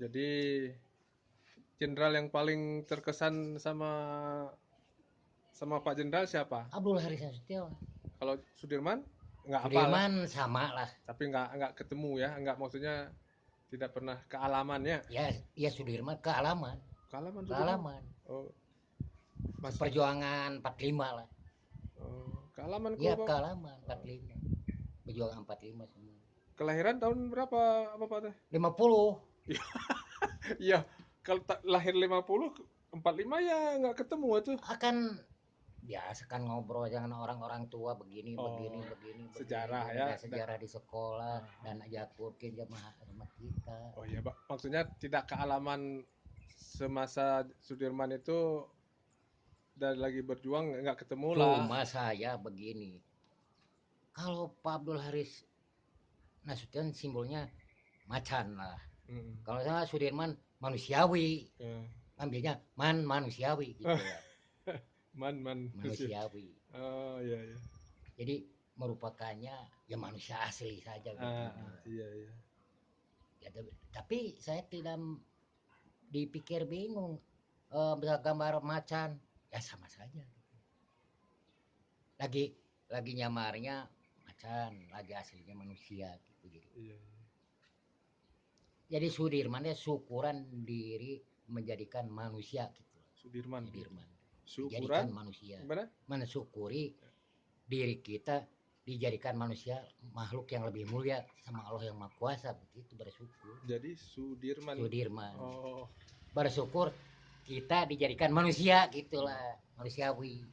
Jadi jenderal yang paling terkesan sama Pak Jenderal siapa? Abdul Haris Nasution. Kalau Sudirman nggak apa lah, Sudirman sama lah. tapi nggak ketemu ya, nggak maksudnya tidak pernah ke alamannya. Ya, ya Sudirman ke alaman. Ke alaman Ke Sudirman. alaman. Oh, masih. Perjuangan 45 lah. Oh, ke alaman Ya, kok ke Pak. alaman 45. Perjuangan 45 semua. Kelahiran tahun berapa apa Pak teh? 50. Iya, kalau lahir 50, 45 ya nggak ketemu tuh. Akan biasa kan ngobrol dengan orang-orang tua begini begini Oh, begini sejarah begini ya. dan sejarah di sekolah dan ajak mungkin jemaah kita. Oh iya, Pak. Maksudnya tidak ke alaman semasa Sudirman itu dari lagi berjuang nggak ketemu lah. Cuma saya begini, kalau Pak Abdul Haris Nasution simbolnya macan lah. Mm, Kalau saya Sudirman manusiawi, ya. ambilnya manusiawi gitu ya. Man. Manusiawi. Oh iya iya. Jadi merupakannya ya manusia asli saja begini. Iya. Ya, tapi saya tidak dipikir bingung. Gambar macan ya sama saja. Lagi nyamarnya macan, lagi aslinya manusia gitu. Iya. Jadi Sudirman ya syukuran diri menjadikan manusia gitu. Sudirman. Sudirman. Syukuran Dijadikan manusia. gimana? Mensyukuri diri kita dijadikan manusia, makhluk yang lebih mulia sama Allah yang Maha Kuasa, begitu bersyukur. Jadi Sudirman. Sudirman. Oh, Bersyukur kita dijadikan manusia gitulah, manusiawi.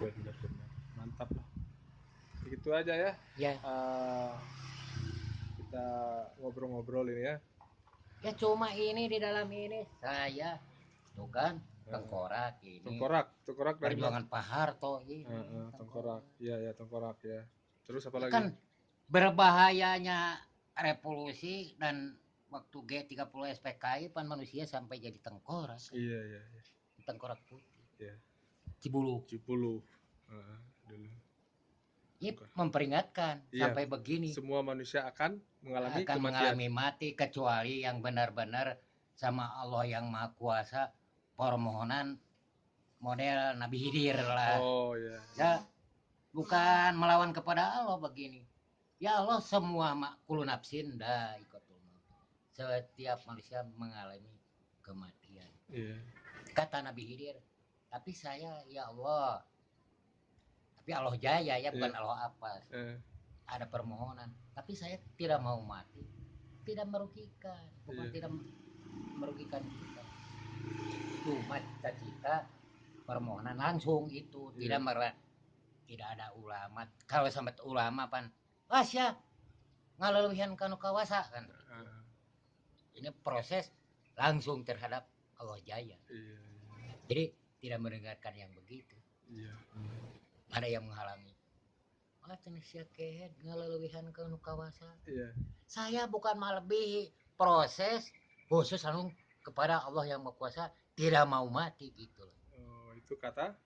benar. Mantap lah. Begitu aja ya. Ya, Kita ngobrol-ngobrol ini ya. ya cuma ini di dalam ini saya tuh kan tengkorak ini. Tengkorak dari Perjuangan Pak Harto ini. tengkorak. Iya, tengkorak ya. Terus apa Ya lagi? kan berbahayanya revolusi dan waktu G30 SPKI pan manusia sampai jadi tengkorak. Iya. Tengkorak putih. Iya. Cibulu. Dulu. Ini memperingatkan Iya, sampai begini. semua manusia akan mengalami Akan kematian. mengalami mati kecuali yang benar-benar sama Allah yang Maha Kuasa, permohonan model Nabi Khidir lah. Oh iya. Ya, bukan melawan kepada Allah begini. Ya Allah, semua kullu nafsin dha'iqatul maut. Setiap manusia mengalami kematian. Iya. Kata Nabi Khidir, tapi saya ya Allah, tapi Allah Jaya ya, bukan Allah apa. Ada permohonan, tapi saya tidak mau mati, tidak merugikan, bukan tidak merugikan kita. Cuma cita-cita permohonan langsung itu tidak ada ulama. Kalau sampai ulama pan, ya ngalelewihan kanu kawasa kan. Ini proses langsung terhadap Allah Jaya. Iya. Jadi tidak mendengarkan yang begitu. Iya. Ada yang menghalangi. Cenah kehet ngalelewihan kanu kawasa. Iya. Saya bukan melebihi proses khusus anu kepada Allah yang Maha Kuasa, tidak mau mati gitu. Oh, itu kata?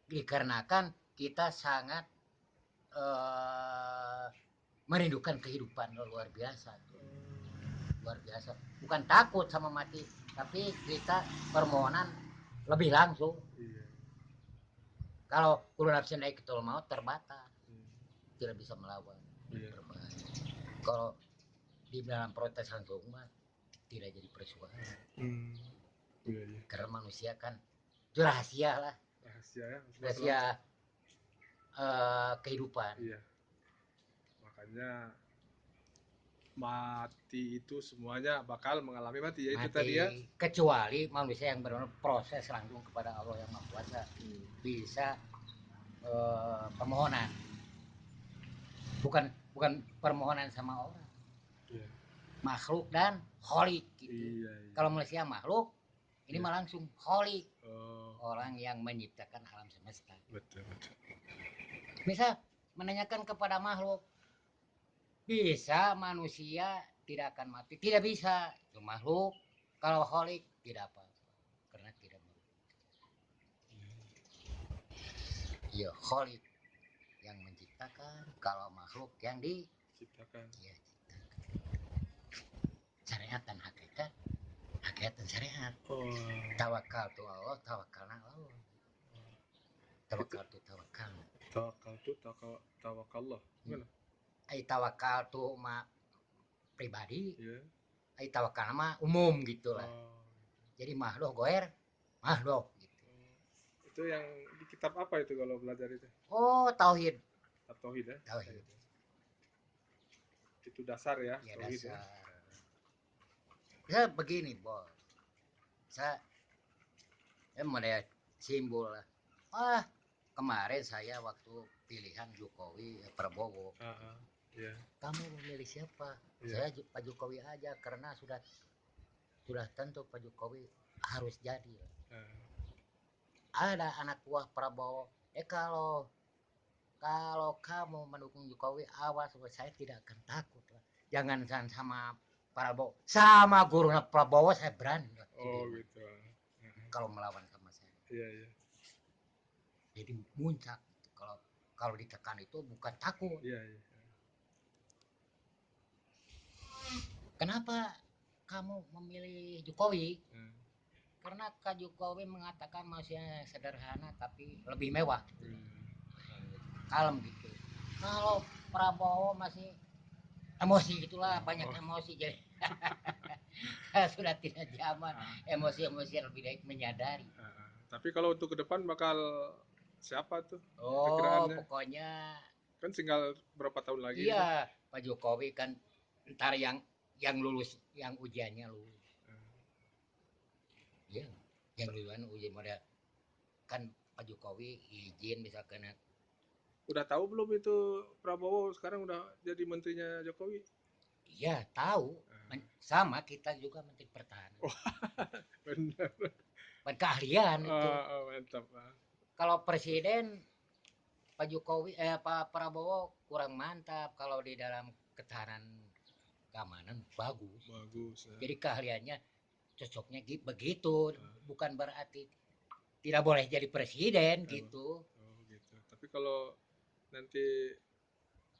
Dikarenakan kita sangat merindukan kehidupan luar biasa. Luar biasa. Bukan takut sama mati, tapi kita permohonan lebih langsung. Iya. Kalau kullu nafsin dha'iqatul maut terbatas. Tidak bisa melawan. Iya. Kalau di dalam protes langsung mah tidak jadi persoalan. Iya. Karena manusia kan itu rahasia lah. Rahasia ya. Rahasia kehidupan. Iya. Makanya mati itu semuanya bakal mengalami mati ya, itu tadi ya. Kecuali manusia yang benar proses langsung kepada Allah yang Maha Kuasa bisa permohonan. Bukan permohonan sama orang. Iya. Makhluk dan kholik gitu. Iya. Kalau manusia makhluk, ini mah langsung kholik. Oh. Orang yang menciptakan alam semesta. Betul. Bisa menanyakan kepada makhluk, bisa manusia tidak akan mati? Tidak bisa. Itu makhluk. Kalau kholik tidak apa-apa, karena tidak merugikan. Ya kholik yang menciptakan, kalau makhluk yang diciptakan. Ya, syariat dan hakikat, hakikat dan syariat. Tawakal tu Allah, tawakal na Allah. Tawakal tu tawakal. Tawakal tu tawakallah. Gimana? Ai tawakal tu mah pribadi. Iya. Ai tawakal mah umum gitulah. Jadi makhluk goer, makhluk gitu. Itu yang di kitab apa itu kalau belajar itu? Oh, tauhid. Tauhid ya. Tauhid. Itu dasar ya, ya tauhid dasar. Ya. Ya begini, Bos. Saya mulai simbol lah. Kemarin saya waktu pilihan Jokowi Prabowo. Yeah. Kamu memilih siapa? Yeah. Saya Pak Jokowi aja karena sudah tentu Pak Jokowi harus jadi. Ada anak buah Prabowo. Kalau kamu mendukung Jokowi, awas, saya tidak akan takut lah. Jangan sama Prabowo, sama gurunya Prabowo saya berani. Oh gitu. Kalau melawan sama saya. Iya. Jadi muncak. Kalau ditekan itu bukan takut. Iya. Kenapa kamu memilih Jokowi? Karena Kak Jokowi mengatakan masih sederhana tapi lebih mewah. Kalem gitu. Kalau Prabowo masih emosi gitulah, banyak emosi jadi sudah tidak zaman. Emosi lebih baik menyadari. Tapi kalau untuk ke depan bakal siapa tuh? Pokoknya kan tinggal berapa tahun lagi? Iya, kan? Pak Jokowi kan ntar yang lulus, yang ujiannya lulus. Iya, yang lulusan ujian model kan Pak Jokowi izin misalkan. Udah tahu belum itu Prabowo sekarang udah jadi menterinya Jokowi? Iya, tahu. Sama kita juga menteri pertahanan. Benar. Keahlian itu. Mantap. Kalau presiden Pak Jokowi Pak Prabowo kurang mantap, kalau di dalam ketahanan keamanan bagus. Ya. Jadi keahliannya cocoknya begitu, bukan berarti tidak boleh jadi presiden gitu. Gitu. Tapi kalau nanti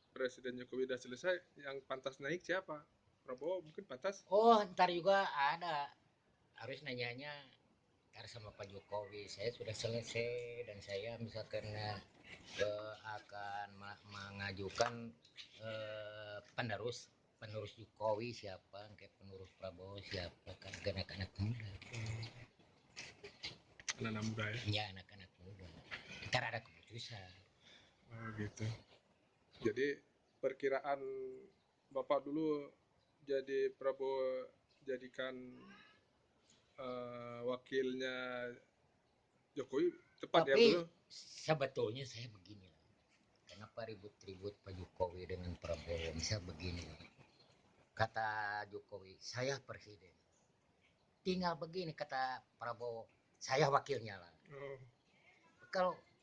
Presiden Jokowi udah selesai, yang pantas naik siapa? Prabowo mungkin pantas? Ntar juga ada. Harus nanyanya ntar sama Pak Jokowi. Saya sudah selesai dan saya misalkan akan mengajukan penerus Jokowi siapa, kayak penerus Prabowo siapa, kan anak-anak muda. Anak-anak muda ya? Iya, anak-anak muda. Ntar ada keputusan. Gitu. Jadi perkiraan Bapak dulu jadi Prabowo jadikan wakilnya Jokowi tepat. Tapi, ya dulu? Sebetulnya saya begini lah. Kenapa ribut-ribut Pak Jokowi dengan Prabowo? Bisa begini lah. Kata Jokowi, saya presiden. Tinggal begini kata Prabowo, saya wakilnya lah.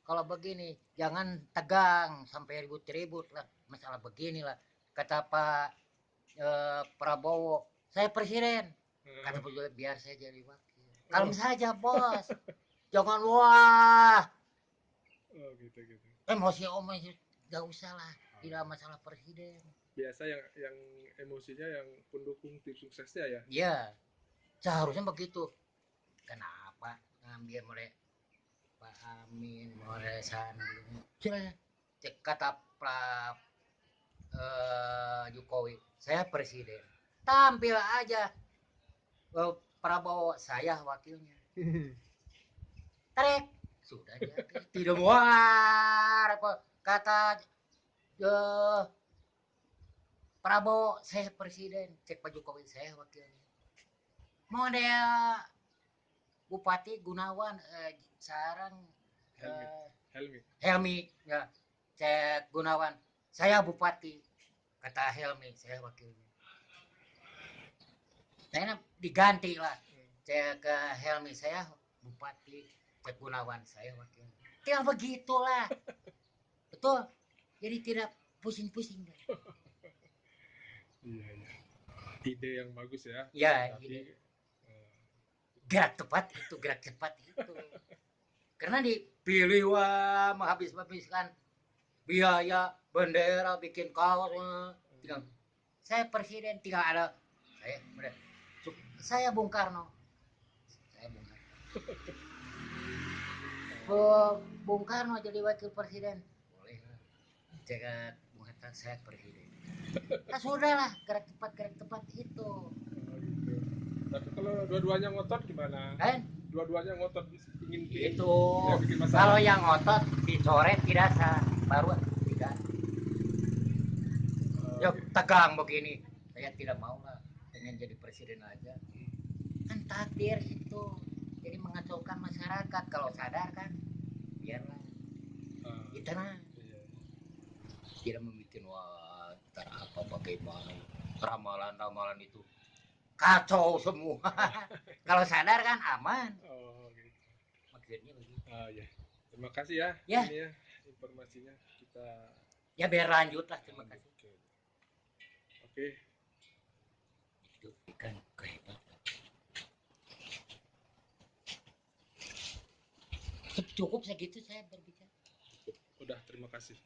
Kalau begini, jangan tegang sampai ribut-ribut lah. Masalah begini lah. Kata Pak Prabowo, saya presiden. Kata Pak Jokowi, biar saya jadi wakil. Kalem saja, Bos. Jangan wah. Gitu. Emosi gak usah lah. Tidak masalah presiden. Biasa yang emosinya yang pendukung tim suksesnya ya? Iya. Seharusnya begitu. Kenapa ngambil mulai Pak Amin, mulai Sandi? Sudah kata Jokowi, saya presiden. Tampil aja. Prabowo, saya wakilnya. Trek. Sudah dia tidak muar. Kata Prabowo, saya presiden. Cek Pak Jokowi, saya wakilnya. Model Bupati Gunawan sekarang Helmi ya. Cek Gunawan, saya bupati. Kata Helmi, saya wakilnya. Saya diganti lah. Cek ke Helmi, saya bupati. Cek Gunawan, saya wakilnya. Tinggal begitulah. Betul. Jadi tidak pusing-pusing. Iya. Ide yang bagus ya. Ya, ide. Gerak cepat itu. Karena dipilih menghabiskan biaya, bendera, bikin kaos. Saya presiden, tinggal ada Saya Bung Karno. Bung Karno jadi wakil presiden. Boleh lah. Jangan mengatakan saya presiden. Nah sudahlah, gerak cepat itu. Tapi kalau dua-duanya ngotot gimana? Dua-duanya ngotot ingin itu. Kalau yang ngotot dicoret tidak sah, baru tidak. Yuk tegang begini, saya tidak mau lah, pengen jadi presiden aja. Kan takdir itu, jadi mengacaukan masyarakat. Kalau sadar kan, biarlah. Kita nah, tidak membuat wah, ntar apa bagaimana ramalan itu kacau semua. Kalau sadar kan aman. Gitu. Maksudnya begitu. Ya. Terima kasih ya. Ini ya informasinya kita. Ya biar lanjut lah. Terima kasih. Oke. Itu kan kehebatan. Cukup segitu saya berbicara. Udah, terima kasih.